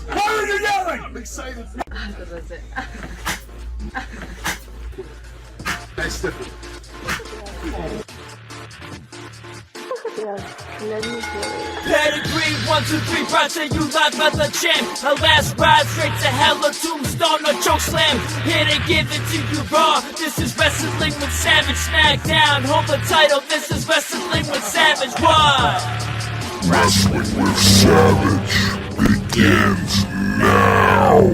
Why are you yelling? I'm excited. That was it. Nice stiffy. Pedigree, 1, 2, 3, Roger, you live by the champ. Our last ride straight to hell, a tombstone, a choke slam. Here to give it to you raw. This is Wrestling with Savage, SmackDown. Hold the title, this is Wrestling with Savage. What? Wrestling with Savage begins now.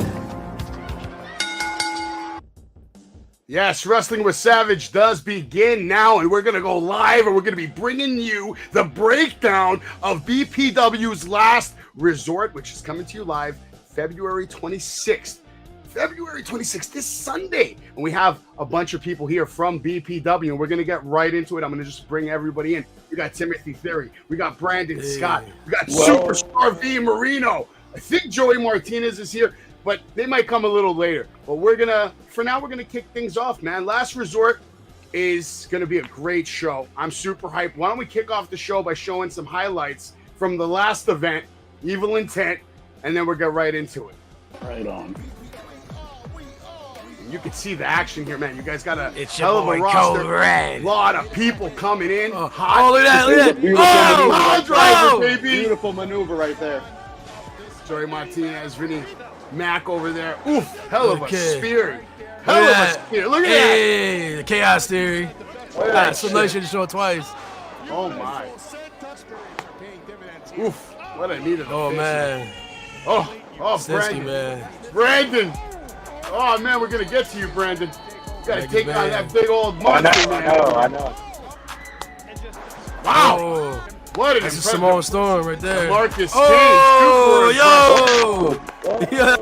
Yes, Wrestling with Savage does begin now, and we're going to go live, and we're going to be bringing you the breakdown of BPW's Last Resort, which is coming to you live February 26th. February 26th, this Sunday. And we have a bunch of people here from BPW, and we're going to get right into it. I'm going to just bring everybody in. We got Timothy Theory. We got Brandon Scott. We got Superstar V Marino. I think Joey Martinez is here, but they might come a little later. But for now, we're going to kick things off, man. Last Resort is going to be a great show. I'm super hyped. Why don't we kick off the show by showing some highlights from the last event, Evil Intent, and then we'll get right into it. Right on. You can see the action here, man. You guys got a It's your hell of boy, a roster. Code Red. A lot of people coming in. Oh, look at that, look at that. Pile driver, baby. Beautiful maneuver right there. Joey Martinez, Vinny Mac over there. Oof, hell of a Okay. spear. Hell of a spear. Look at Hey, the Chaos Theory. Look at that So shit. nice you to show it twice. that. Oh, my. Oof, what a needed. Oh, man. Oh, Sinsky, Brandon. man. Brandon. Oh, man, we're going to get to you, Brandon. You got to Thank you, take on man. that big old monster, man. I know. Wow. Oh, What an that's a impressive. Samoan Storm right there. Marcus Oh, King. yo. Yeah.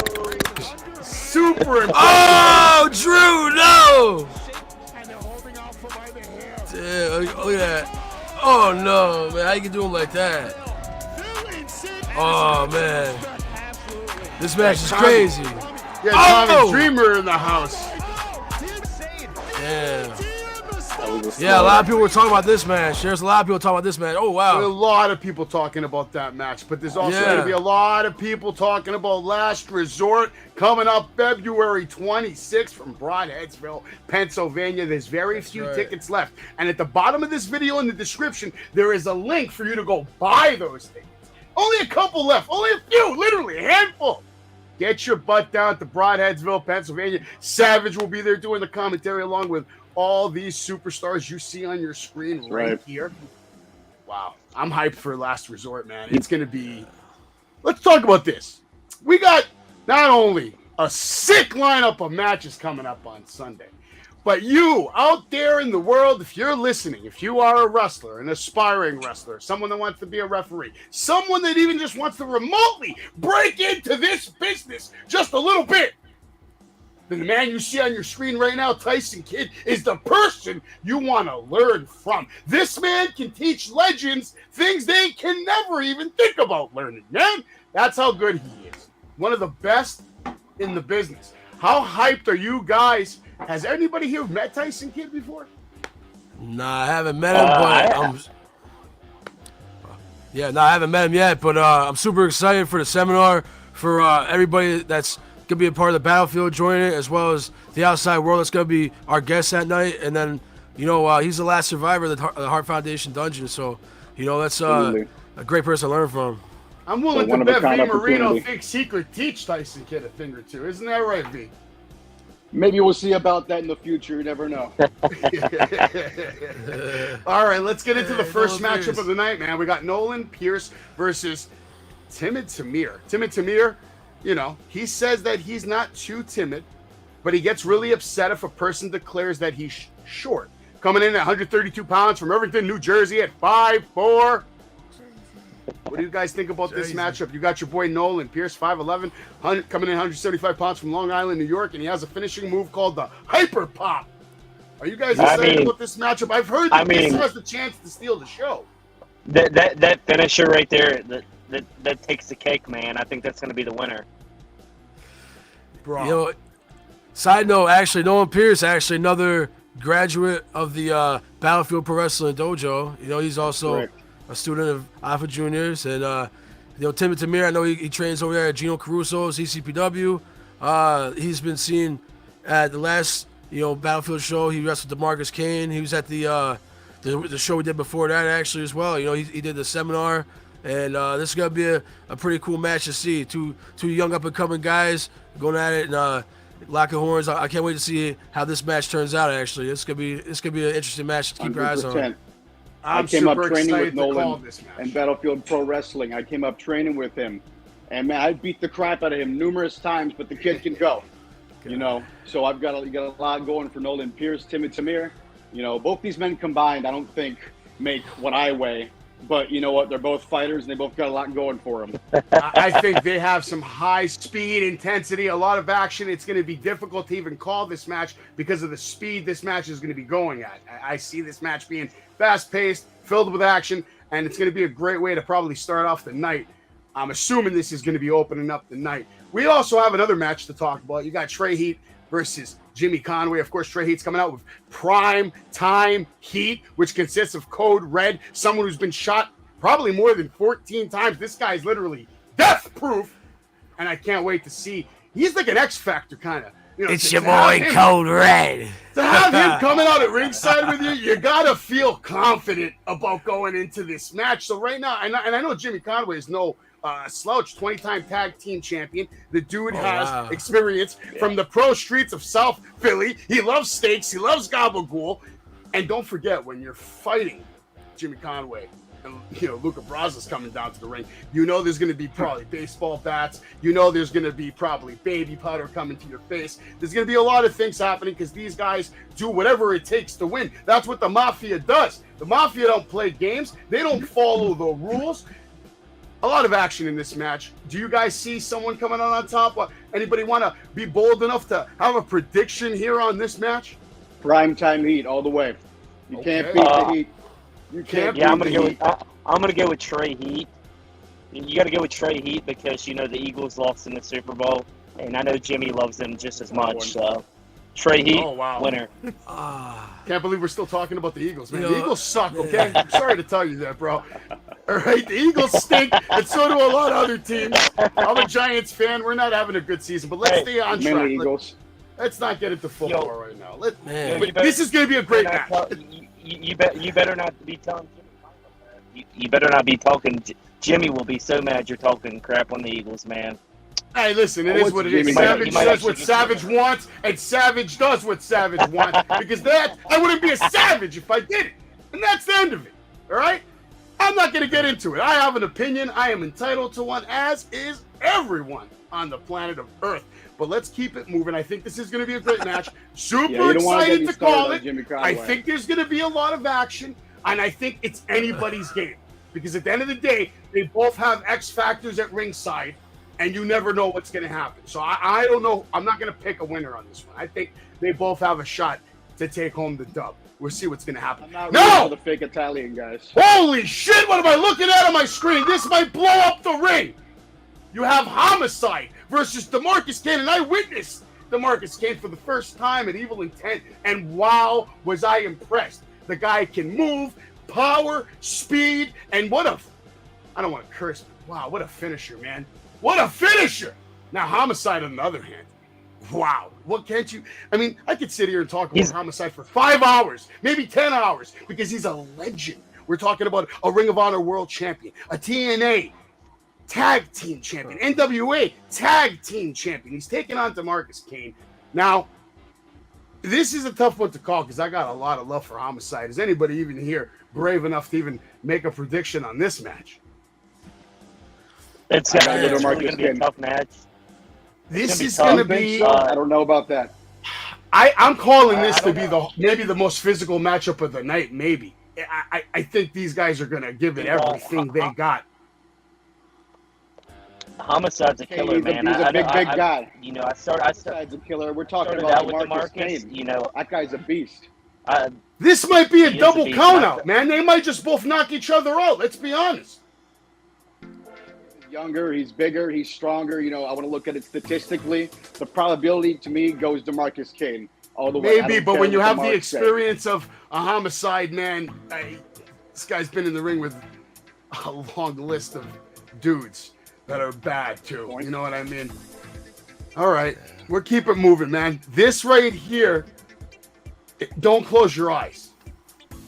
Super impressive. Oh, Drew, no. Damn, look at that. Oh, no, man. How you can do him like that? Oh, man. This match is crazy. Yeah, Oh! Tommy Dreamer in the house. Damn. Yeah, a lot of people were talking about this match. There's a lot of people talking about this match. Oh, There's a wow. lot of people talking about that match, but there's also going to be a lot of people talking about Last Resort coming up February 26th from Broadheadsville, Pennsylvania. There's very few tickets left. And at the bottom of this video in the description, there is a link for you to go buy those tickets. Only a couple left. Only a few, literally a handful. Get your butt down to Broadheadsville, Pennsylvania. Savage will be there doing the commentary along with all these superstars you see on your screen right here. Wow. I'm hyped for Last Resort, man. It's going to be... Let's talk about this. We got not only a sick lineup of matches coming up on Sunday, but you out there in the world, if you're listening, if you are a wrestler, an aspiring wrestler, someone that wants to be a referee, someone that even just wants to remotely break into this business just a little bit, then the man you see on your screen right now, Tyson Kidd, is the person you want to learn from. This man can teach legends things they can never even think about learning, man. That's how good he is. One of the best in the business. How hyped are you guys? Has anybody here met Tyson Kidd before? Nah, I haven't met him, but I haven't met him yet, but I'm super excited for the seminar, for everybody that's going to be a part of the Battlefield joining it, as well as the outside world that's going to be our guest that night. And then, he's the last survivor of the Heart Foundation dungeon, so, that's a great person to learn from. I'm willing to bet V Marino thinks he could teach Tyson Kidd a thing or two. Isn't that right, V? Maybe we'll see about that in the future. You never know. All right, let's get into the first matchup of the night, man. We got Nolan Pierce versus Timid Tamir. Timid Tamir, he says that he's not too timid, but he gets really upset if a person declares that he's short. Coming in at 132 pounds from Irvington, New Jersey at 5'4". What do you guys think about this matchup? You got your boy Nolan Pierce, 5'11", coming in 175 pounds from Long Island, New York, and he has a finishing move called the Hyper Pop. Are you guys excited about this matchup? I've heard that this has the chance to steal the show. That finisher right there, that takes the cake, man. I think that's going to be the winner. Bro. Side note, actually, Nolan Pierce, another graduate of the Battlefield Pro Wrestling Dojo. He's also a student of Alpha Juniors, and Timmy Tamir, I know he trains over there at Gino Caruso's ECPW. He's been seen at the last Battlefield show. He wrestled DeMarcus Kane. He was at the show we did before that actually as well. He did the seminar, and this is gonna be a pretty cool match to see. Two young up and coming guys going at it and locking horns. I can't wait to see how this match turns out. Actually, it's gonna be an interesting match to keep your eyes on. I came up training with Nolan and Battlefield Pro Wrestling. I came up training with him, and man, I beat the crap out of him numerous times. But the kid can go, So I've got a lot going for Nolan Pierce, Timmy Tamir. Both these men combined, I don't think make what I weigh. But you know what? They're both fighters, and they both got a lot going for them. I think they have some high speed, intensity, a lot of action. It's going to be difficult to even call this match because of the speed this match is going to be going at. I see this match being fast-paced, filled with action, and it's going to be a great way to probably start off the night. I'm assuming this is going to be opening up the night. We also have another match to talk about. You got Trey Heat versus Jimmy Conway. Of course, Trey Heat's coming out with Prime Time Heat, which consists of Code Red, someone who's been shot probably more than 14 times. This guy's literally death proof, and I can't wait to see. He's like an X Factor kind of. It's your boy Code Red. To have him coming out at ringside with you gotta feel confident about going into this match. So right now, and I know Jimmy Conway is no slouch, 20-time tag team champion. The dude has experience from the pro streets of South Philly. He loves steaks. He loves gabagool. And don't forget, when you're fighting Jimmy Conway, and Luca Brasi's coming down to the ring, there's going to be probably baseball bats. There's going to be probably baby powder coming to your face. There's going to be a lot of things happening because these guys do whatever it takes to win. That's what the Mafia does. The Mafia don't play games. They don't follow the rules. A lot of action in this match. Do you guys see someone coming out on top? Anybody want to be bold enough to have a prediction here on this match? Prime Time Heat all the way. You can't beat the Heat. You can't. Yeah, I'm gonna go with Trey Heat. You got to go with Trey Heat because the Eagles lost in the Super Bowl, and I know Jimmy loves them just as much. So Trey Heat, winner. Can't believe we're still talking about the Eagles, man. The Eagles suck. Okay, I'm sorry to tell you that, bro. All right, the Eagles stink, and so do a lot of other teams. I'm a Giants fan. We're not having a good season, but let's stay on track. Let's not get into football right now. This is going to be a great match. You better not be telling Jimmy. You better not be talking. Jimmy will be so mad you're talking crap on the Eagles, man. Hey, listen, it is what it is. Savage says what Savage wants, and Savage does what Savage wants. Because I wouldn't be a Savage if I did it. And that's the end of it. All right? I'm not going to get into it. I have an opinion. I am entitled to one, as is everyone on the planet of Earth. But let's keep it moving. I think this is going to be a great match. Super excited to call it. I think there's going to be a lot of action, and I think it's anybody's game. Because at the end of the day, they both have X factors at ringside, and you never know what's going to happen. So I don't know. I'm not going to pick a winner on this one. I think they both have a shot to take home the dub. We'll see what's going to happen. I'm not for the fake Italian guys. Holy shit, what am I looking at on my screen? This might blow up the ring. You have Homicide versus DeMarcus Kane, and I witnessed DeMarcus Kane for the first time at Evil Intent, and wow, was I impressed. The guy can move, power, speed, and I don't want to curse, but wow, what a finisher, man. What a finisher! Now, Homicide, on the other hand, wow, what can't you? I mean, I could sit here and talk about Homicide for 5 hours, maybe 10 hours, because he's a legend. We're talking about a Ring of Honor World Champion, a TNA Tag Team Champion, NWA Tag Team Champion. He's taking on DeMarcus Kane. Now, this is a tough one to call because I got a lot of love for Homicide. Is anybody even here brave enough to even make a prediction on this match? It's really going to be a tough match. This is going to be... I don't know about that. I'm calling this to be maybe the most physical matchup of the night, maybe. I think these guys are going to give it everything they got. Homicide's a killer, man. He's a big guy. Homicide's a killer. We're talking about DeMarcus Kane. That guy's a beast. This might be a double countout, man. They might just both knock each other out. Let's be honest. He's younger, he's bigger, he's stronger. I want to look at it statistically. The probability to me goes DeMarcus Kane all the way. Maybe, but when you have the experience of a Homicide, man, this guy's been in the ring with a long list of dudes that are bad too. You know what I mean? All right, we'll keep it moving, man. This right here, don't close your eyes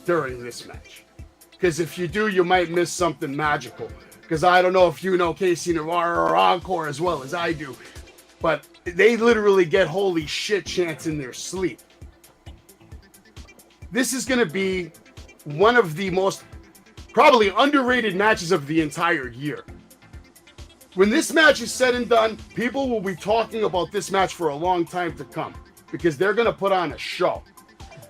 during this match, because if you do, you might miss something magical. Because I don't know if you know Casey Navarro or Encore as well as I do, but they literally get holy shit chants in their sleep. This is going to be one of the most probably underrated matches of the entire year. When this match is said and done, people will be talking about this match for a long time to come, because they're going to put on a show.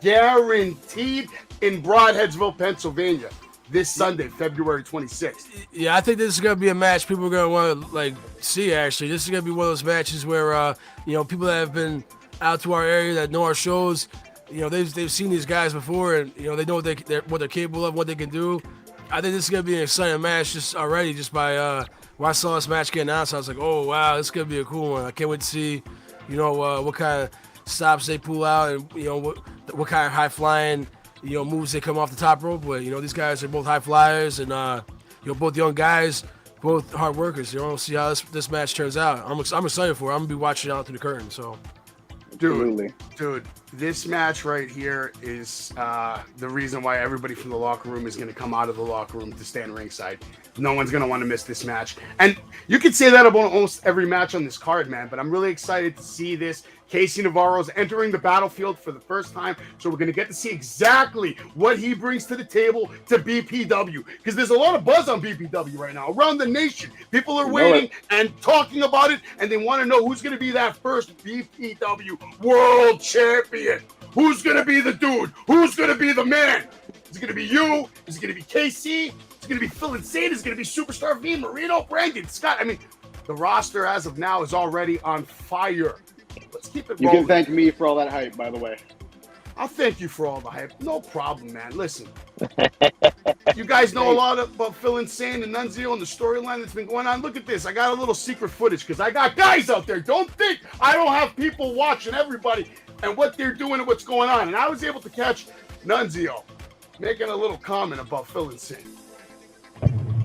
Guaranteed in Broadheadsville, Pennsylvania, this Sunday, February 26th. Yeah, I think this is going to be a match people are going to want to see, actually. This is going to be one of those matches where, people that have been out to our area that know our shows, they've seen these guys before, and they know what they're capable of, what they can do. I think this is gonna be an exciting match just by when I saw this match get announced. I was like, oh wow, this is gonna be a cool one. I can't wait to see, what kind of stops they pull out, and what kind of high flying moves they come off the top rope. But these guys are both high flyers, and both young guys, both hard workers. We'll see how this match turns out. I'm excited for it. I'm gonna be watching out through the curtain. So. Dude, this match right here is the reason why everybody from the locker room is going to come out of the locker room to stand ringside. No one's going to want to miss this match. And you could say that about almost every match on this card, man, but I'm really excited to see this. Casey Navarro's entering the battlefield for the first time, so we're going to get to see exactly what he brings to the table to BPW, because there's a lot of buzz on BPW right now around the nation. People are waiting and talking about it, and they want to know who's going to be that first BPW world champion. Who's going to be the dude? Who's going to be the man? Is it going to be you? Is it going to be KC? Is it going to be Phil Insane? Is it going to be Superstar V, Marino, Brandon, Scott? I mean, the roster as of now is already on fire. Let's keep it rolling. You can thank me for all that hype, by the way. I'll thank you for all the hype. No problem, man. Listen, you guys know a lot about Phil Insane and Nunzio and the storyline that's been going on. Look at this. I got a little secret footage because I got guys out there. Don't think I don't have people watching everybody and what they're doing and what's going on. And I was able to catch Nunzio making a little comment about Phil Insane.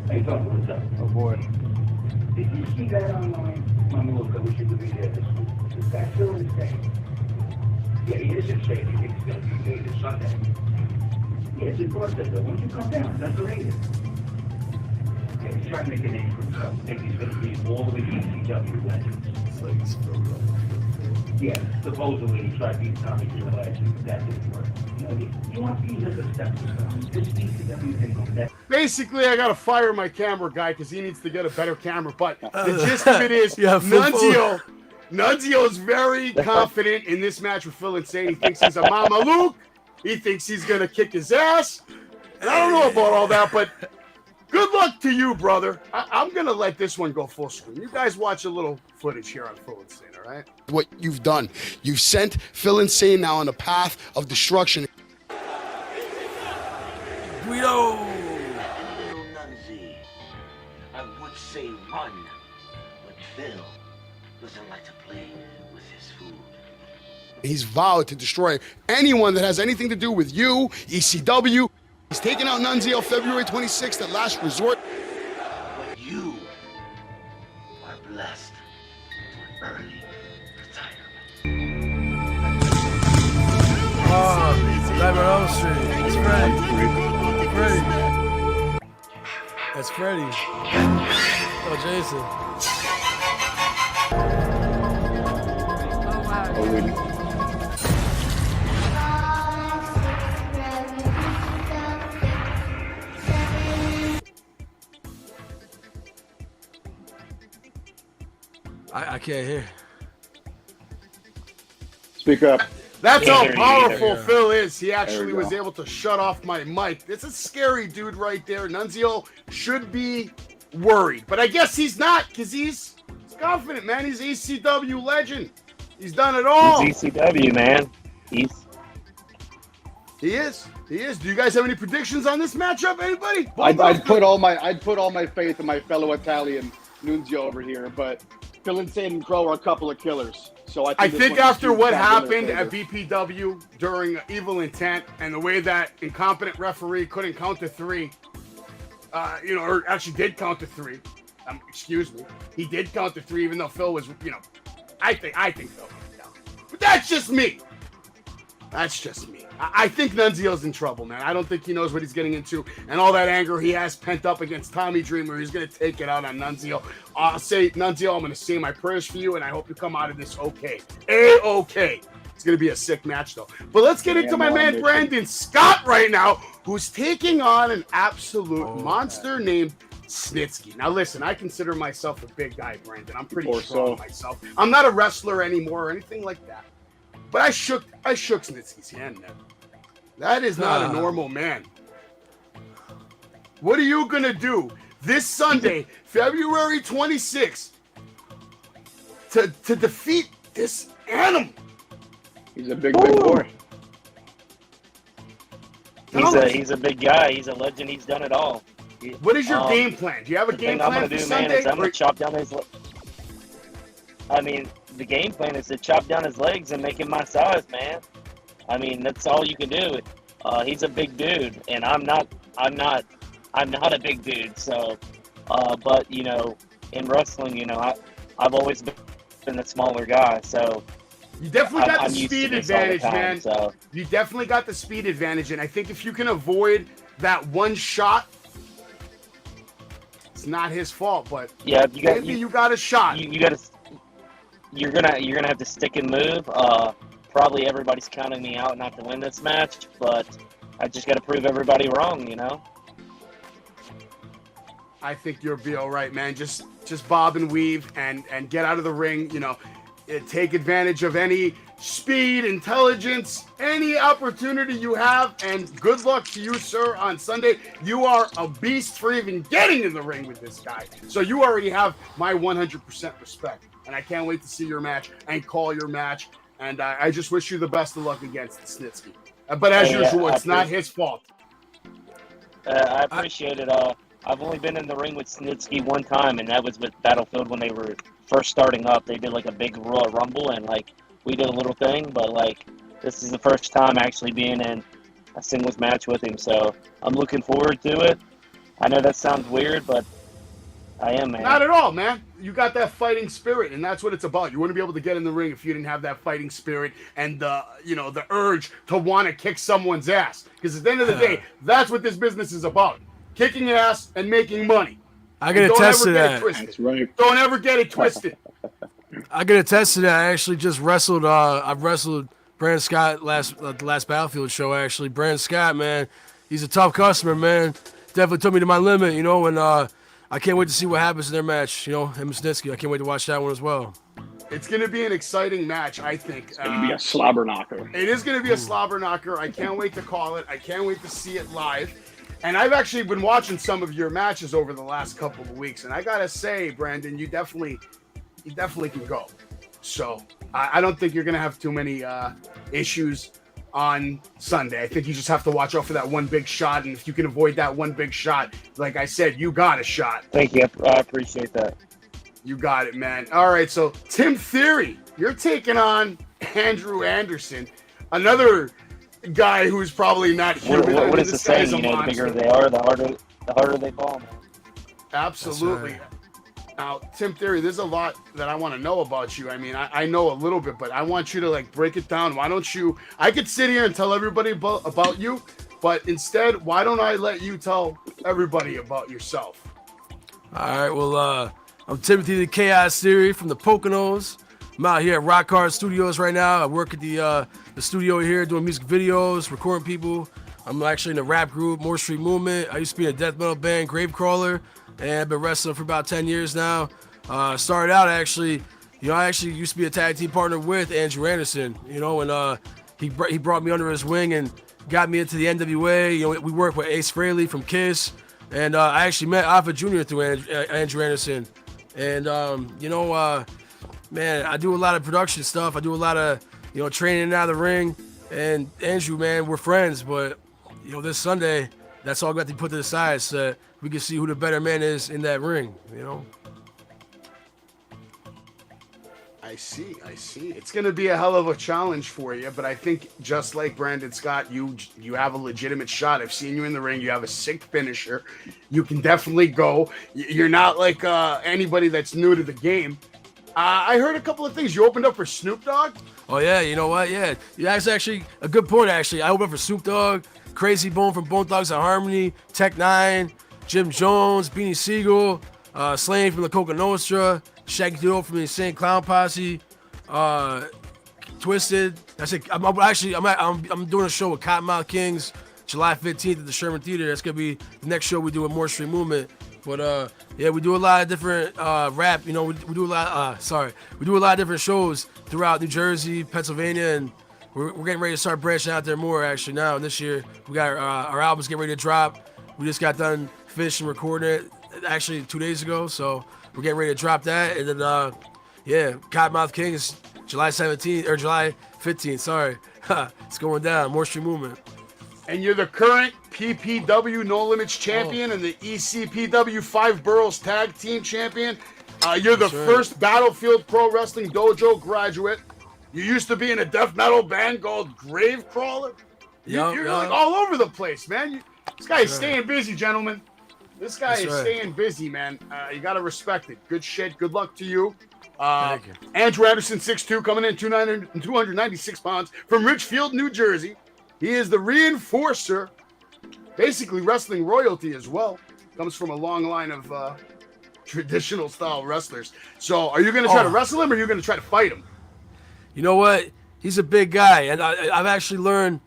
Hey, what's up? Oh, boy. Did you see that online? Mama, look, I wish you could be there this week. Is that Phil Insane? Yeah, he is insane. He thinks he's going to be made this Sunday. Yeah, it's in Broadheadsville. Why don't you come down? That's the rating. Yeah, he's trying to make a name for himself. I think he's going to be all of the ECW legends. Yeah, supposedly he tried beating Tommy Dreamer last week, but that didn't work. You want to use as a stepping stone. This ECW thing on that. Basically, I got to fire my camera guy because he needs to get a better camera. But the gist of it is, Nunzio is very confident in this match with Phil Insane. He thinks he's a Mama Luke. He thinks he's going to kick his ass. And I don't know about all that, but good luck to you, brother. I'm going to let this one go full screen. You guys watch a little footage here on Phil Insane, all right? What you've done. You've sent Phil Insane now on a path of destruction. Guido! Nunzi. I would say run, but Phil doesn't like to play with his food. He's vowed to destroy anyone that has anything to do with you, ECW. He's taking out Nunzio February 26th at Last Resort. But you are blessed with early retirement. Diamond Elm Street. It's Freddie. That's Freddie. Oh, Jason. Oh, really? I can't hear. Speak up. That's Yeah, how there you powerful go. Phil is. He There actually we was go. able to shut off my mic. It's a scary dude right there. Nunzio should be worried, but I guess he's not because he's confident, man. He's ECW legend. He's done it all. He's ECW, man. He is. He is. Do you guys have any predictions on this matchup? Anybody? I'd put all my faith in my fellow Italian Nunzio over here, but Phil Insane and Crow are a couple of killers. So I think after what happened at BPW during Evil Intent and the way that incompetent referee couldn't count to three, or actually did count to three, Excuse me. He did count to 3, even though Phil was, I think Phil went down. But that's just me. That's just me. I think Nunzio's in trouble, man. I don't think he knows what he's getting into. And all that anger he has pent up against Tommy Dreamer, he's going to take it out on Nunzio. I'll say, Nunzio, I'm going to say my prayers for you, and I hope you come out of this okay. A-okay. It's going to be a sick match, though. But let's get into my man Brandon Scott right now, who's taking on an absolute monster named Snitsky. Now, listen, I consider myself a big guy, Brandon. I'm pretty strong myself. I'm not a wrestler anymore or anything like that. But I shook Snitsky's hand, man. That is not a normal man. What are you going to do this Sunday, February 26th, to defeat this animal? He's a big boy. He's a big guy. He's a legend. He's done it all. What is your game plan? Do you have a game plan for Sunday? I'm going to chop down his the game plan is to chop down his legs and make him my size, man. I mean, that's all you can do. He's a big dude, and I'm not a big dude. So, but in wrestling, I've always been the smaller guy. So you definitely got the speed advantage, man. So. You definitely got the speed advantage, and I think if you can avoid that one shot, it's not his fault. But yeah, you got a shot. You're gonna have to stick and move. Probably everybody's counting me out not to win this match, but I just got to prove everybody wrong, I think you'll be all right, man. Just bob and weave and get out of the ring. Take advantage of any speed, intelligence, any opportunity you have, and good luck to you, sir, on Sunday. You are a beast for even getting in the ring with this guy. So you already have my 100% respect. And I can't wait to see your match and call your match. And I just wish you the best of luck against Snitsky. But as usual, it's not his fault. I appreciate it. I've only been in the ring with Snitsky one time, and that was with Battlefield when they were first starting up. They did like a big Royal Rumble, and we did a little thing. But this is the first time actually being in a singles match with him. So I'm looking forward to it. I know that sounds weird, but I am, man. Not at all, man. You got that fighting spirit, and that's what it's about. You wouldn't be able to get in the ring if you didn't have that fighting spirit and the urge to want to kick someone's ass. Because at the end of the day, that's what this business is about: kicking ass and making money. I can attest to that. That's right. Don't ever get it twisted. I can attest to that. I actually just wrestled. I've wrestled Brandon Scott the last Battlefield show. Actually, Brandon Scott, man, he's a tough customer, man. Definitely took me to my limit, and I can't wait to see what happens in their match, him and Snitsky. I can't wait to watch that one as well. It's going to be an exciting match, I think. It's going to be a slobber knocker. It is going to be a slobber knocker. I can't wait to call it. I can't wait to see it live. And I've actually been watching some of your matches over the last couple of weeks, and I got to say, Brandon, you definitely can go. So I don't think you're going to have too many issues on Sunday. I think you just have to watch out for that one big shot, and if you can avoid that one big shot, like I said, you got a shot. Thank you. I appreciate that. You got it, man. All right, so Tim Theory, you're taking on Andrew Anderson, another guy who's probably not human. What is the saying? The bigger they are, the harder they fall, man. Absolutely. Now, Tim Theory, there's a lot that I want to know about you. I mean, I know a little bit, but I want you to break it down. Why don't you? I could sit here and tell everybody about you, but instead, why don't I let you tell everybody about yourself? All right. Well, I'm Timothy the Chaos Theory from the Poconos. I'm out here at Rock Hard Studios right now. I work at the studio here doing music videos, recording people. I'm actually in the rap group, Moore Street Movement. I used to be in a death metal band, Gravecrawler. And I've been wrestling for about 10 years now. Started out I used to be a tag team partner with Andrew Anderson, and he brought me under his wing and got me into the NWA. We worked with Ace Frehley from Kiss, and I actually met Alpha Jr. through Andrew Anderson. And, man, I do a lot of production stuff. I do a lot of, training out of the ring. And Andrew, man, we're friends, but, this Sunday, that's all we have to put to the side so that we can see who the better man is in that ring, I I see. It's going to be a hell of a challenge for you, but I think just like Brandon Scott, you have a legitimate shot. I've seen you in the ring. You have a sick finisher. You can definitely go. You're not like anybody that's new to the game. I heard a couple of things. You opened up for Snoop Dogg? Oh, yeah, you know what? Yeah, that's actually a good point, actually. I opened up for Snoop Dogg, Crazy Bone from Bone Thugs and Harmony, Tech Nine, Jim Jones, Beanie Siegel, Slane from the Coca Nostra, Shaggy Duo from the Insane Clown Posse, Twisted. That's it. I'm doing a show with Cottonmouth Kings July 15th at the Sherman Theater. That's gonna be the next show we do with More Street Movement. But yeah, we do a lot of different rap. You know, we do a lot. We do a lot of different shows throughout New Jersey, Pennsylvania, and we're getting ready to start branching out there more. Actually, now this year we got our albums getting ready to drop. We just got done finishing recording it actually 2 days ago, so we're getting ready to drop that. And then yeah, Cottonmouth Kings July 17th or July 15th. Sorry, it's going down. More Street Movement. And you're the current PPW No Limits champion and the ECPW 5 Boroughs Tag Team champion. You're the first Battlefield Pro Wrestling Dojo graduate. You used to be in a death metal band called Gravecrawler. You're like all over the place, man. This guy is staying busy, gentlemen. This guy is staying busy, man. You got to respect it. Good shit. Good luck to you. Thank you. Andrew Anderson, 6'2", coming in 296 pounds from Richfield, New Jersey. He is the reinforcer, basically wrestling royalty as well. Comes from a long line of traditional style wrestlers. So are you going to try to wrestle him or are you going to try to fight him? You know what? He's a big guy, and I've actually learned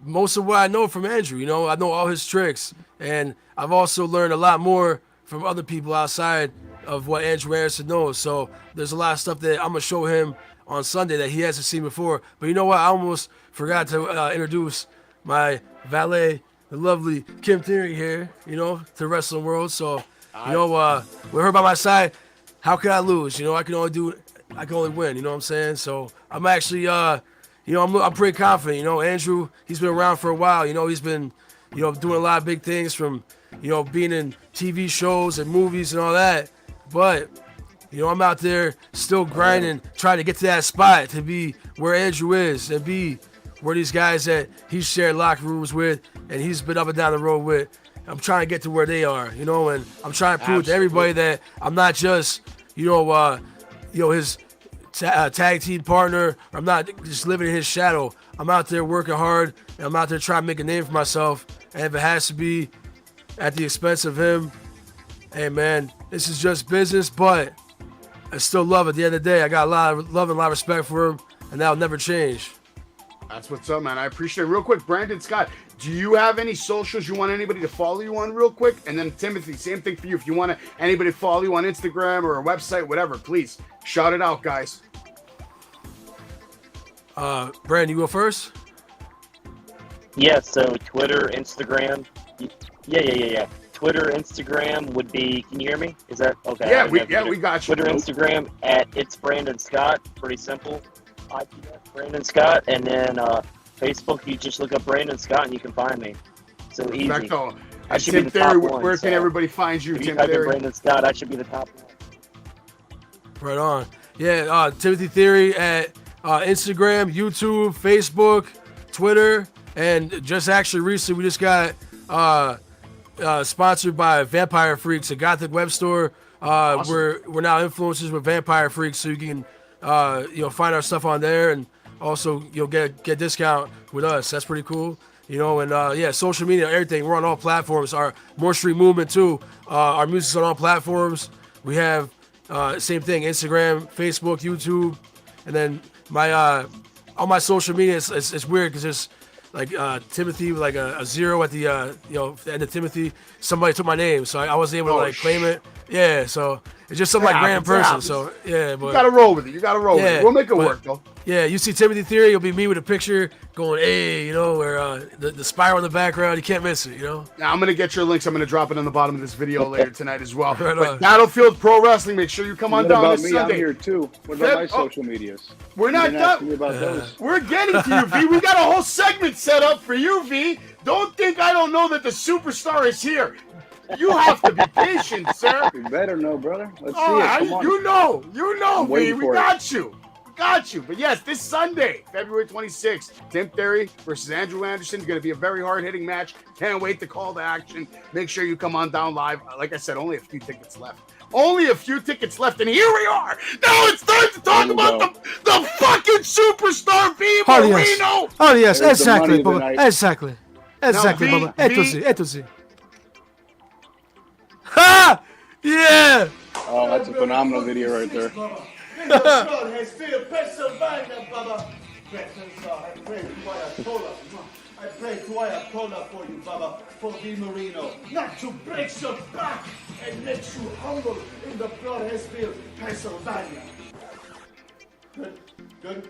most of what I know from Andrew. You know, I know all his tricks, and I've also learned a lot more from other people outside of what Andrew Anderson knows. So there's a lot of stuff that I'm going to show him on Sunday that he hasn't seen before. But you know what? I almost forgot to introduce my valet, the lovely Kim Theory here, you know, to the wrestling world. So, you know, with her by my side, how can I lose? You know, I can only win, you know what I'm saying? So I'm actually, you know, I'm pretty confident. You know, Andrew, he's been around for a while. You know, he's been, you know, doing a lot of big things from, you know, being in TV shows and movies and all that. But, you know, I'm out there still grinding, trying to get to that spot to be where Andrew is and be where these guys that he's shared locker rooms with and he's been up and down the road with. I'm trying to get to where they are, you know, and I'm trying to prove to everybody that I'm not just, you know, his tag team partner. I'm not just living in his shadow. I'm out there working hard, and I'm out there trying to make a name for myself. And if it has to be at the expense of him, hey, man, this is just business, but I still love it. At the end of the day, I got a lot of love and a lot of respect for him, and that'll never change. That's what's up, man. I appreciate it. Real quick, Brandon Scott, do you have any socials you want anybody to follow you on real quick? And then Timothy, same thing for you. If you want anybody to follow you on Instagram or a website, whatever, please shout it out, guys. Brandon, you go first? Yeah, so Twitter, Instagram. Yeah. Twitter, Instagram would be, can you hear me? Is that okay? Yeah, we got you. Twitter, Instagram at It's Brandon Scott. Pretty simple. IPS Brandon Scott. And then Facebook, you just look up Brandon Scott and you can find me. So easy. Perfecto. I should Tim be the Theory, top one, where can everybody find you, if Tim you type in Theory? Brandon Scott, I should be the top one. Right on. Yeah, Timothy Theory at Instagram, YouTube, Facebook, Twitter, and just actually recently we just got sponsored by Vampire Freaks, a gothic web store. Awesome. We're now influencers with Vampire Freaks, so you can find our stuff on there, and also get a discount with us. That's pretty cool. You know, and yeah, social media, everything. We're on all platforms. Our More Street Movement too. Our music's on all platforms. We have same thing: Instagram, Facebook, YouTube, and then my all my social media. It's weird because there's like Timothy with like a zero at the end of Timothy. Somebody took my name, so I wasn't able to claim it. Yeah, so it's just some like random person. So yeah, but you gotta roll with it. You gotta roll with it. We'll make it work, though. Yeah, you see Timothy Theory, you'll be me with a picture going, hey, you know, where the spiral in the background, you can't miss it, you know? Now, I'm going to get your links. I'm going to drop it on the bottom of this video later tonight as well. Right but on. Battlefield Pro Wrestling, make sure you come on down this me? Sunday. I'm here too. What about my social medias? We're not done. About those. We're getting to you, V. We got a whole segment set up for you, V. Don't think I don't know that the superstar is here. You have to be patient, sir. You better know, brother. Let's see All it. right, Come on. you know, waiting V. We for it. got you. Got you. But yes, this Sunday, February 26th, Tim Theory versus Andrew Anderson is going to be a very hard-hitting match. Can't wait to call to action. Make sure you come on down live. Like I said, only a few tickets left. Only a few tickets left, and here we are. Now it's time to talk about the fucking superstar V. Marino. Oh yes, There's the money exactly, Bubba. tonight. Exactly, Bubba. Esto sí. Ha! Yeah. Oh, that's a phenomenal video right there. In the blood has filled Pennsylvania, Baba. I pray to Ayatollah. I pray to Ayatollah for you, Baba, for V. Marino, not to break your back and make you humble in the blood has filled Pennsylvania. Good? Good?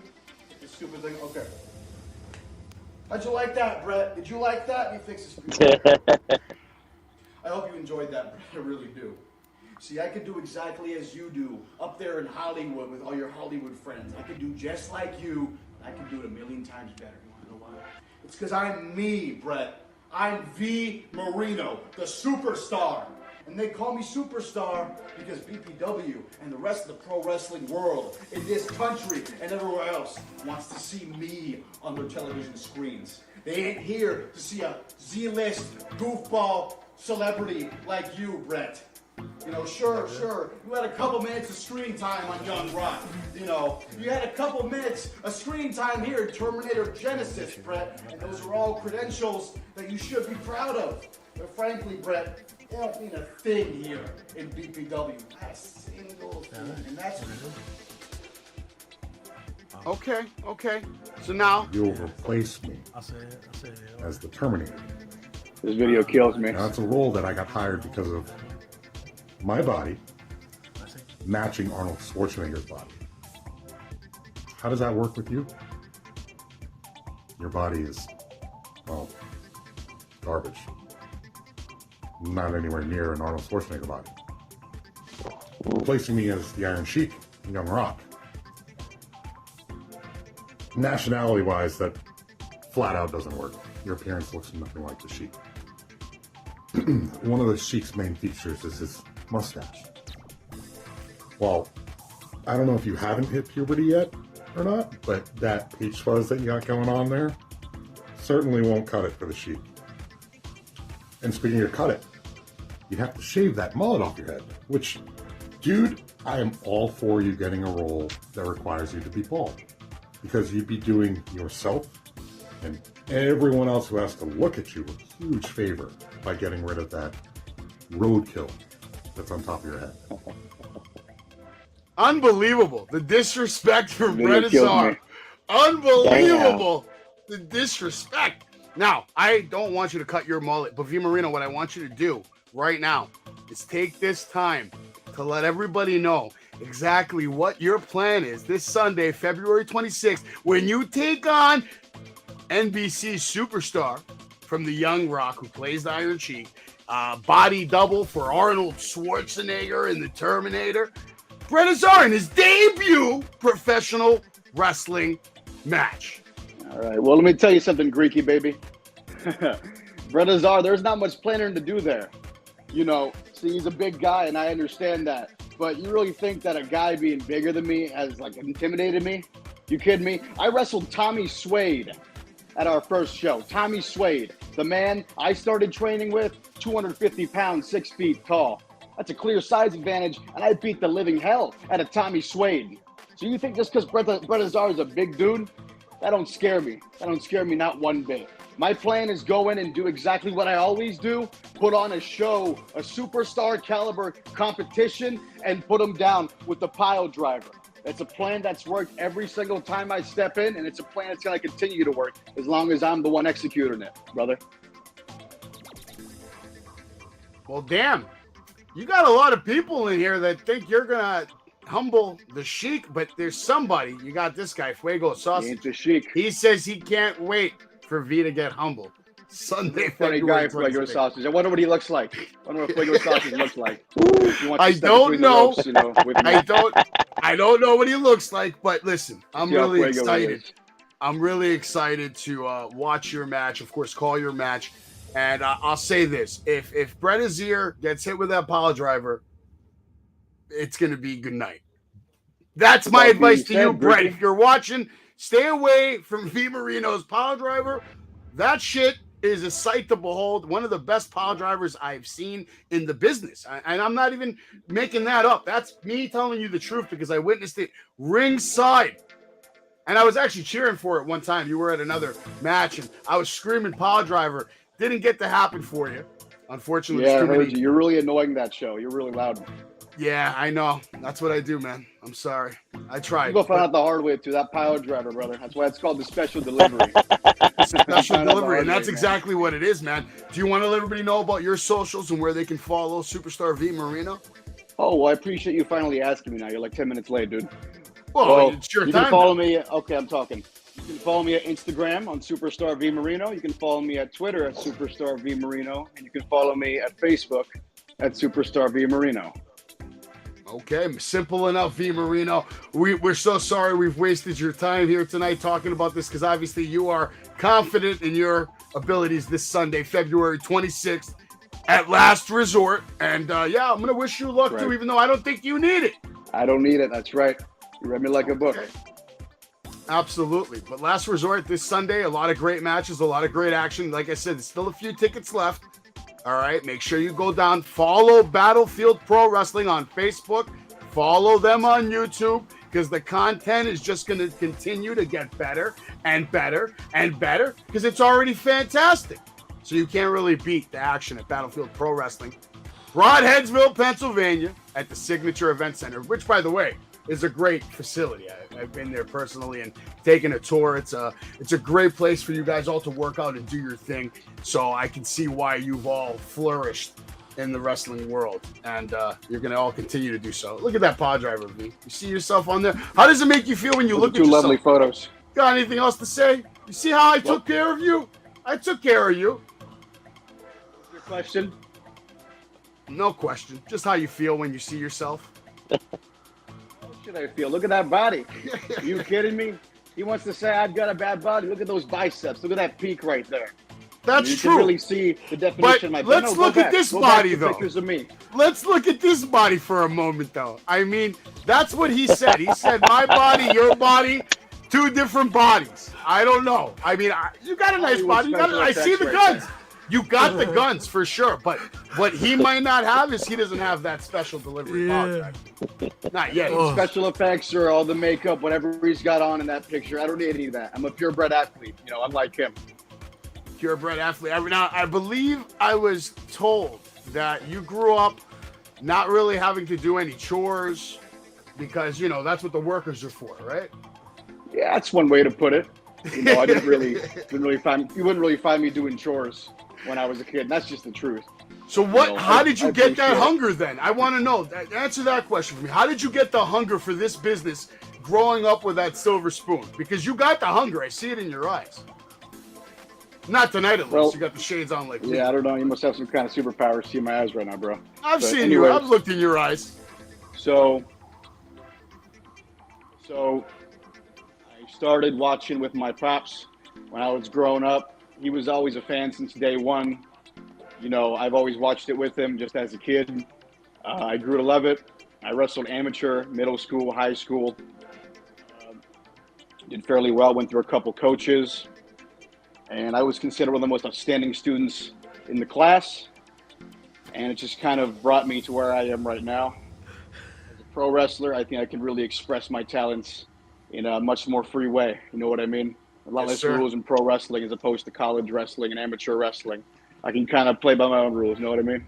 The stupid thing? Okay. How'd you like that, Brett? Did you like that? You think it's beautiful? I hope you enjoyed that, Brett. I really do. See, I could do exactly as you do up there in Hollywood with all your Hollywood friends. I could do just like you, and I could do it 1,000,000 times better. You want to know why? It's because I'm me, Brett. I'm V. Marino, the superstar. And they call me superstar because BPW and the rest of the pro wrestling world in this country and everywhere else wants to see me on their television screens. They ain't here to see a Z-list goofball celebrity like you, Brett. You know, sure, you had a couple minutes of screen time on Young Rock. You know, you had a couple minutes of screen time here in Terminator Genesis, Brett. And those are all credentials that you should be proud of. But frankly, Brett, they don't mean a thing here in BPW. Not a single thing. And that's what it is. Okay. So now You'll replace me as the Terminator. This video kills me. Now, that's a role that I got hired because of my body matching Arnold Schwarzenegger's body. How does that work with you? Your body is, well, garbage. Not anywhere near an Arnold Schwarzenegger body. Replacing me as the Iron Sheik, Young Rock. Nationality-wise, that flat out doesn't work. Your appearance looks nothing like the Sheik. One of the Sheik's main features is his mustache. Well, I don't know if you haven't hit puberty yet or not, but that peach fuzz that you got going on there certainly won't cut it for the Sheik. And speaking of cut it, you'd have to shave that mullet off your head, which, dude, I am all for you getting a role that requires you to be bald, because you'd be doing yourself and everyone else who has to look at you a huge favor by getting rid of that roadkill that's on top of your head. unbelievable. The disrespect from Video Brett killed Azar. me. Unbelievable. The disrespect. Now, I don't want you to cut your mullet, but V Marino, what I want you to do right now is take this time to let everybody know exactly what your plan is this Sunday, February 26th, when you take on NBC superstar from the Young Rock, who plays the Iron Sheik, body double for Arnold Schwarzenegger in the Terminator, Brett Azar in his debut professional wrestling match. All right. Well, let me tell you something, Greeky baby. Brett Azar, there's not much planning to do there. You know, see, he's a big guy, and I understand that. But you really think that a guy being bigger than me has, like, intimidated me? You kidding me? I wrestled Tommy Suede at our first show. Tommy Suede, the man I started training with, 250 pounds, 6 feet tall. That's a clear size advantage, and I beat the living hell out of Tommy Suede. So you think just because Brett Azar is a big dude, that don't scare me. That don't scare me not one bit. My plan is go in and do exactly what I always do, put on a show, a superstar caliber competition, and put them down with the pile driver. It's a plan that's worked every single time I step in, and it's a plan that's going to continue to work as long as I'm the one executing it, brother. Well, damn. You got a lot of people in here that think you're going to humble the Sheik, but there's somebody. You got this guy, Fuego Sausage. He ain't the Sheik. He says he can't wait for V to get humbled. Sunday, Funny February guy, Fuego 26th. Sausage. I wonder what he looks like. I wonder what Fuego Sausage looks like. I don't know. Ropes, you know, with me. I don't know what he looks like, but listen, I'm See how really Fuego excited. is. I'm really excited to watch your match. Of course, call your match. And I'll say this: if Brett Azier gets hit with that pile driver, it's going to be good night. That's my advice to you, Brett. If you're watching, stay away from V Marino's pile driver. That shit is a sight to behold. One of the best pile drivers I've seen in the business. And I'm not even making that up. That's me telling you the truth because I witnessed it ringside. And I was actually cheering for it one time. You were at another match and I was screaming pile driver. Didn't get to happen for you. Unfortunately. Yeah, I heard you. You're really annoying that show. You're really loud. Yeah, I know. That's what I do, man. I'm sorry. I tried. You go find out the hard way too. That pile driver, brother. That's why it's called the special delivery. Special delivery, and that's exactly what it is, man. Do you want to let everybody know about your socials and where they can follow Superstar V Marino? Oh, well, I appreciate you finally asking me now. You're like 10 minutes late, dude. Well, it's your you time. You can follow me. Okay, I'm talking. You can follow me at Instagram on Superstar V Marino. You can follow me at Twitter at Superstar V Marino. And you can follow me at Facebook at Superstar V Marino. Okay, simple enough, V Marino. We're so sorry we've wasted your time here tonight talking about this because obviously you are confident in your abilities this Sunday, February 26th, at Last Resort. And yeah, I'm going to wish you luck too, even though I don't think you need it. I don't need it. That's right. You read me like a book. Absolutely. But Last Resort this Sunday, a lot of great matches, a lot of great action. Like I said, there's still a few tickets left. All right, make sure you go down, follow Battlefield Pro Wrestling on Facebook, follow them on YouTube, because the content is just going to continue to get better and better and better, because it's already fantastic. So you can't really beat the action at Battlefield Pro Wrestling. Broadheadsville, Pennsylvania, at the Signature Event Center, which, by the way, is a great facility. I've been there personally and taken a tour. It's a great place for you guys all to work out and do your thing. So I can see why you've all flourished in the wrestling world, and you're going to all continue to do so. Look at that pile driver, V. You see yourself on there? How does it make you feel when you look at yourself? 2 lovely photos. Got anything else to say? You see how I took care of you? I took care of you. Your question? No question. Just how you feel when you see yourself. Should I feel? Look at that body. Are you kidding me? He wants to say I've got a bad body. Look at those biceps. Look at that peak right there. That's you true. You can really see the definition of my body. Let's look at this body, though. Pictures of me. Let's look at this body for a moment, though. I mean, that's what he said. He said, my body, your body, 2 different bodies. I don't know. I mean, you got a nice body. I see the guns. You got the guns for sure, but what he might not have is he doesn't have that special delivery. Yeah. Not yet. Special effects or all the makeup, whatever he's got on in that picture. I don't need any of that. I'm a purebred athlete. You know, I'm like him. Purebred athlete. Now, I believe I was told that you grew up not really having to do any chores because, you know, that's what the workers are for, right? Yeah, that's one way to put it. You know, I you wouldn't really find me doing chores when I was a kid. And that's just the truth. So what? You know, how did you get that hunger then? I want to know. Answer that question for me. How did you get the hunger for this business growing up with that silver spoon? Because you got the hunger. I see it in your eyes. Not tonight, at least. You got the shades on like me. Yeah, I don't know. You must have some kind of superpower to see my eyes right now, bro. I've seen you. I've looked in your eyes. So I started watching with my pops when I was growing up. He was always a fan since day one. You know, I've always watched it with him just as a kid. I grew to love it. I wrestled amateur, middle school, high school. Did fairly well, went through a couple coaches. And I was considered one of the most outstanding students in the class. And it just kind of brought me to where I am right now. As a pro wrestler, I think I can really express my talents in a much more free way. You know what I mean? A lot less rules in pro wrestling as opposed to college wrestling and amateur wrestling. I can kind of play by my own rules. You know what I mean?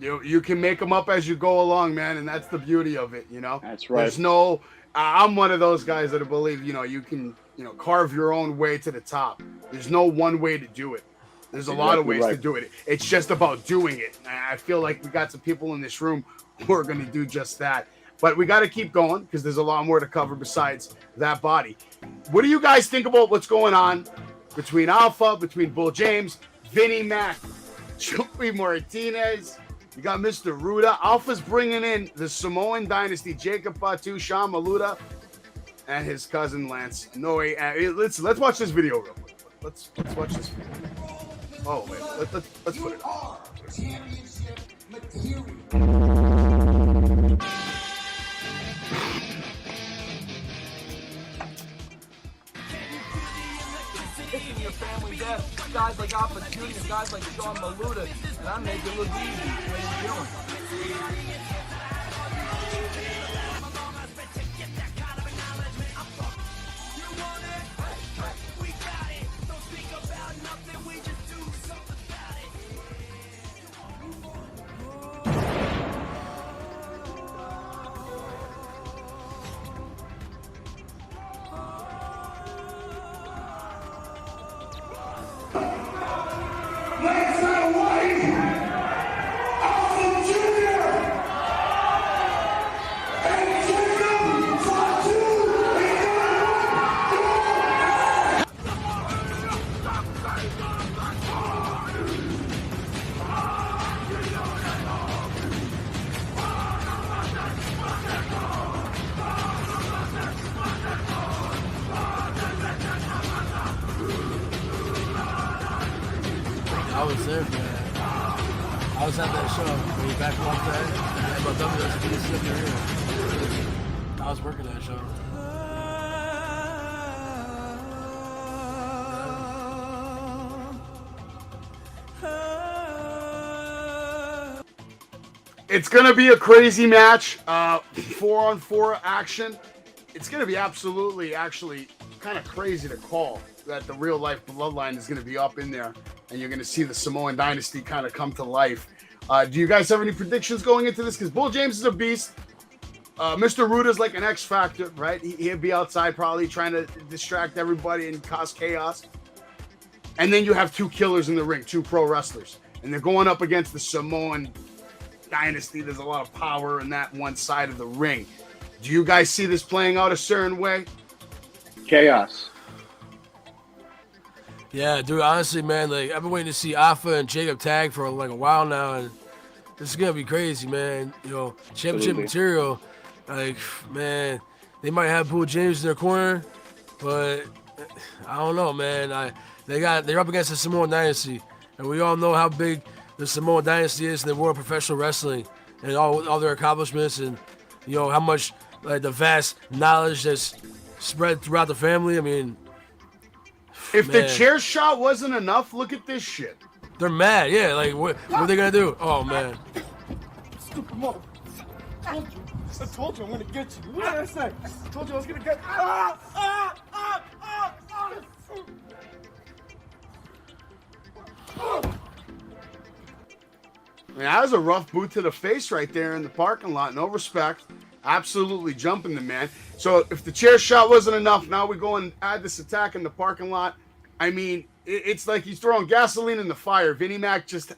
You can make them up as you go along, man, and that's the beauty of it, you know? That's right. There's no – I'm one of those guys that believe, you know, you can, you know, carve your own way to the top. There's no one way to do it. There's a lot of ways to do it. It's just about doing it. I feel like we got some people in this room who are going to do just that. But we got to keep going because there's a lot more to cover besides that body. What do you guys think about what's going on between Alpha, between Bull James, Vinnie Mac, Joey Martinez? You got Mr. Ruda. Alpha's bringing in the Samoan dynasty, Jacob Fatu, Sean Maluda. and his cousin Lance. No way. Let's watch this video real quick. Let's watch this video. Oh wait, let's put it on. Championship material. Kicking your family death, guys like Opportunity, guys like Sean Maluda, and I'm making it look easy. What are you doing? I was there, man. I was at that show when you back off that. And my WWC up there. I was working that show. It's going to be a crazy match. 4-on-4 action. It's going to be absolutely, actually, kind of crazy to call that the real life bloodline is going to be up in there. And you're going to see the Samoan dynasty kind of come to life. Do you guys have any predictions going into this? Because Bull James is a beast. Mr. Ruda's like an X factor, right? He'll be outside probably trying to distract everybody and cause chaos. And then you have two killers in the ring, two pro wrestlers. And they're going up against the Samoan dynasty. There's a lot of power in that one side of the ring. Do you guys see this playing out a certain way? Chaos. Yeah, dude, honestly, man, like, I've been waiting to see Alpha and Jacob tag for like a while now, and this is gonna be crazy, man. You know, championship material, like, man, they might have Bull James in their corner, but I don't know, man. They're up against the Samoan dynasty, and we all know how big the Samoan dynasty is in the world of professional wrestling and all their accomplishments, and you know how much like the vast knowledge that's spread throughout the family. I mean, if the chair shot wasn't enough, look at this shit. They're mad, yeah. Like, what are they gonna do? Oh man. Stupid mother. I told you I'm gonna get you. What did I say? I told you I was gonna get I mean, that was a rough boot to the face right there in the parking lot. No respect. Absolutely jumping the man. So if the chair shot wasn't enough, now we go and add this attack in the parking lot. I mean, it's like he's throwing gasoline in the fire. Vinnie Mac just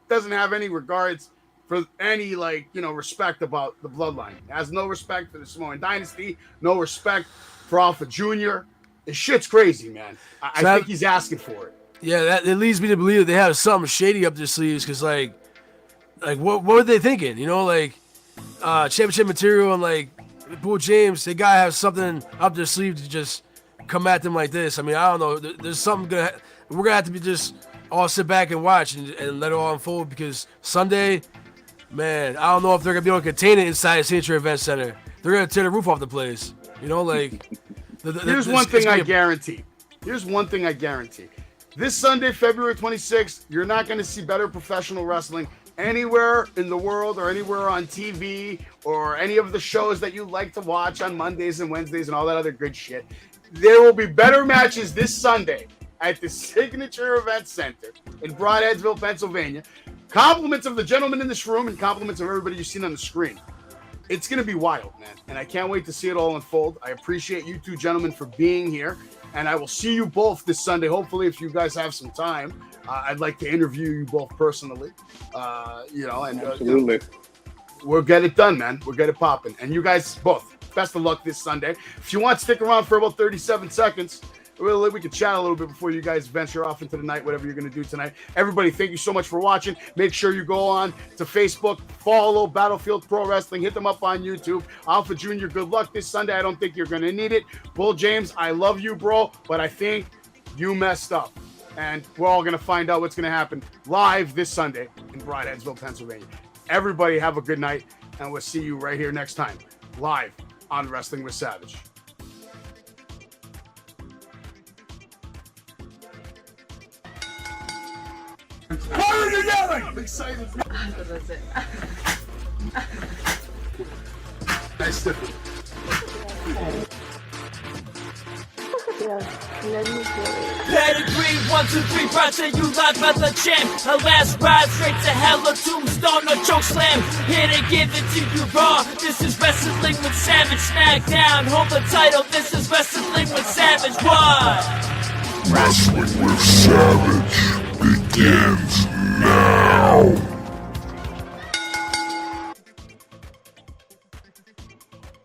doesn't have any regards for any, like, you know, respect about the bloodline. He has no respect for the Samoan dynasty. No respect for Alpha Jr. This shit's crazy, man. I think he's asking for it. Yeah, that it leads me to believe that they have something shady up their sleeves, because like what were they thinking? You know, like championship material and like Bull James, they gotta have something up their sleeve to just come at them like this. I mean, I don't know. There's something we're gonna have to be just all sit back and watch and let it all unfold, because Sunday, man, I don't know if they're gonna be able to contain it inside the Signature Event Center. They're gonna tear the roof off the place. You know, like here's one thing I guarantee. Here's one thing I guarantee. This Sunday, February 26th, you're not going to see better professional wrestling anywhere in the world or anywhere on TV or any of the shows that you like to watch on Mondays and Wednesdays and all that other good shit. There will be better matches this Sunday at the Signature Event Center in Broadheadsville, Pennsylvania. Compliments of the gentlemen in this room and compliments of everybody you've seen on the screen. It's going to be wild, man, and I can't wait to see it all unfold. I appreciate you two gentlemen for being here. And I will see you both this Sunday. Hopefully, if you guys have some time, I'd like to interview you both personally. You know, and absolutely, we'll get it done, man. We'll get it popping. And you guys both, best of luck this Sunday. If you want, stick around for about 37 seconds. we could chat a little bit before you guys venture off into the night, whatever you're going to do tonight. Everybody, thank you so much for watching. Make sure you go on to Facebook, follow Battlefield Pro Wrestling, hit them up on YouTube. Alpha Jr., good luck this Sunday. I don't think you're going to need it. Bull James, I love you, bro, but I think you messed up. And we're all going to find out what's going to happen live this Sunday in Broadheadsville, Pennsylvania. Everybody have a good night, and we'll see you right here next time, live on Wrestling with Savage. Why are you yelling? I'm excited. That's it. Nice to Pedigree, 1, 2, 3, Roger, you live by the champ. A last ride straight to hell, a tombstone, a choke slam. Here to give it to you raw. This is Wrestling with Savage. Smackdown, hold the title. This is Wrestling with Savage. What? Wrestling with Savage begins.